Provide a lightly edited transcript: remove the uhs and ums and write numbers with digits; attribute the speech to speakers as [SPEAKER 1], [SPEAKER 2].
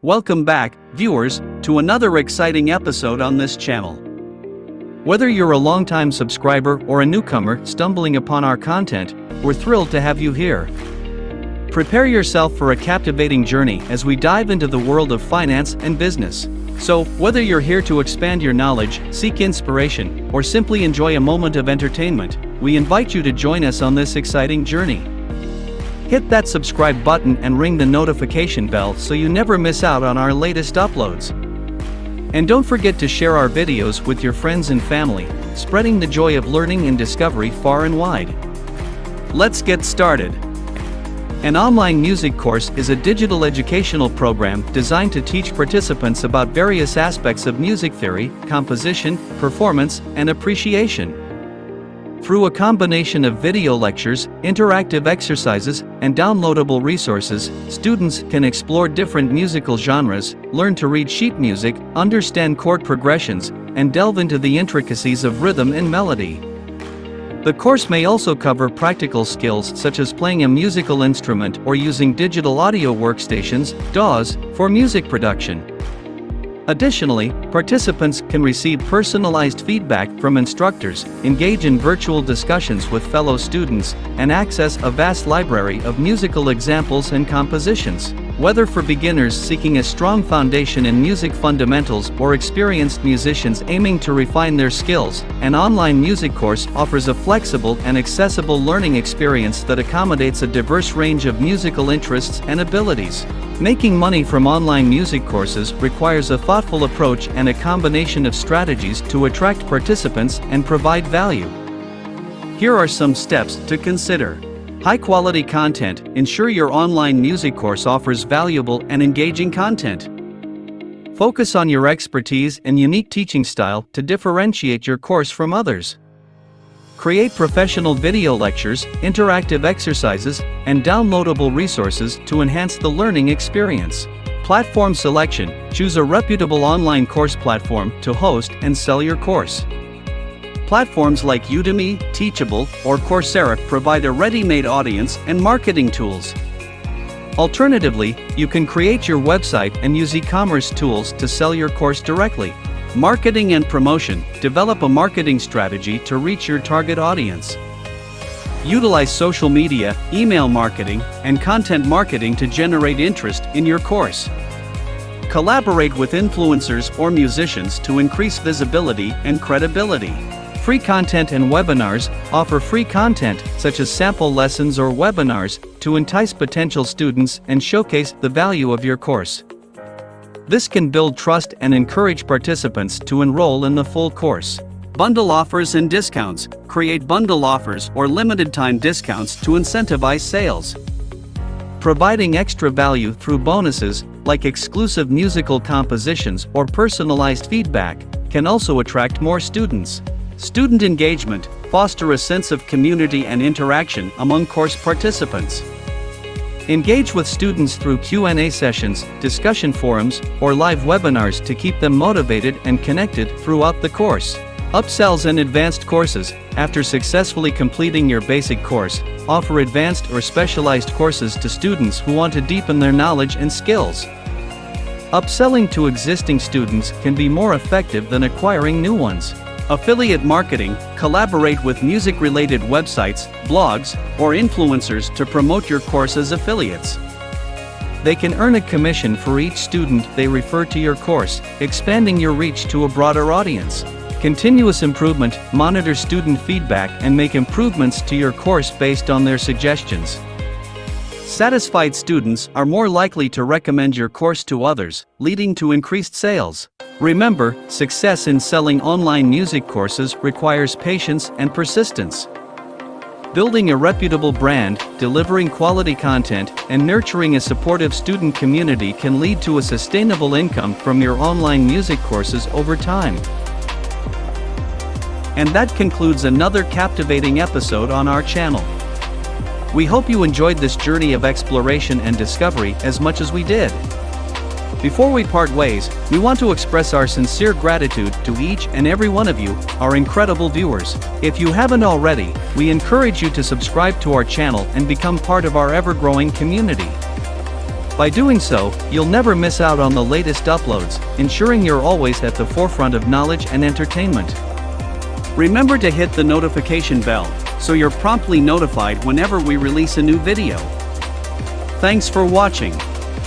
[SPEAKER 1] Welcome back, viewers, to another exciting episode on this channel. Whether you're a longtime subscriber or a newcomer stumbling upon our content, we're thrilled to have you here. Prepare yourself for a captivating journey as we dive into the world of finance and business. So, whether you're here to expand your knowledge, seek inspiration, or simply enjoy a moment of entertainment, we invite you to join us on this exciting journey. Hit that subscribe button and ring the notification bell so you never miss out on our latest uploads. And don't forget to share our videos with your friends and family, spreading the joy of learning and discovery far and wide. Let's get started. An online music course is a digital educational program designed to teach participants about various aspects of music theory, composition, performance, and appreciation. Through a combination of video lectures, interactive exercises, and downloadable resources, students can explore different musical genres, learn to read sheet music, understand chord progressions, and delve into the intricacies of rhythm and melody. The course may also cover practical skills such as playing a musical instrument or using digital audio workstations, DAWs, for music production. Additionally, participants can receive personalized feedback from instructors, engage in virtual discussions with fellow students, and access a vast library of musical examples and compositions. Whether for beginners seeking a strong foundation in music fundamentals or experienced musicians aiming to refine their skills, an online music course offers a flexible and accessible learning experience that accommodates a diverse range of musical interests and abilities. Making money from online music courses requires a thoughtful approach and a combination of strategies to attract participants and provide value. Here are some steps to consider. High-quality content. Ensure your online music course offers valuable and engaging content. Focus on your expertise and unique teaching style to differentiate your course from others. Create professional video lectures, interactive exercises, and downloadable resources to enhance the learning experience. Platform selection. Choose a reputable online course platform to host and sell your course. Platforms like Udemy, Teachable, or Coursera provide a ready-made audience and marketing tools. Alternatively, you can create your website and use e-commerce tools to sell your course directly. Marketing and promotion. Develop a marketing strategy to reach your target audience. Utilize social media, email marketing, and content marketing to generate interest in your course. Collaborate with influencers or musicians to increase visibility and credibility. Free content and webinars. Offer free content, such as sample lessons or webinars, to entice potential students and showcase the value of your course. This can build trust and encourage participants to enroll in the full course. Bundle offers and discounts. Create bundle offers or limited-time discounts to incentivize sales. Providing extra value through bonuses, like exclusive musical compositions or personalized feedback, can also attract more students. Student engagement. Foster a sense of community and interaction among course participants. Engage with students through Q&A sessions, discussion forums, or live webinars to keep them motivated and connected throughout the course. Upsells and advanced courses. After successfully completing your basic course, offer advanced or specialized courses to students who want to deepen their knowledge and skills. Upselling to existing students can be more effective than acquiring new ones. Affiliate marketing. Collaborate with music-related websites, blogs, or influencers to promote your course as affiliates. They can earn a commission for each student they refer to your course, expanding your reach to a broader audience. Continuous improvement. Monitor student feedback and make improvements to your course based on their suggestions. Satisfied students are more likely to recommend your course to others, leading to increased sales. Remember, success in selling online music courses requires patience and persistence. Building a reputable brand, delivering quality content, and nurturing a supportive student community can lead to a sustainable income from your online music courses over time. And that concludes another captivating episode on our channel. We hope you enjoyed this journey of exploration and discovery as much as we did. Before we part ways, we want to express our sincere gratitude to each and every one of you, our incredible viewers. If you haven't already, we encourage you to subscribe to our channel and become part of our ever-growing community. By doing so, you'll never miss out on the latest uploads, ensuring you're always at the forefront of knowledge and entertainment. Remember to hit the notification bell, so you're promptly notified whenever we release a new video. Thanks for watching.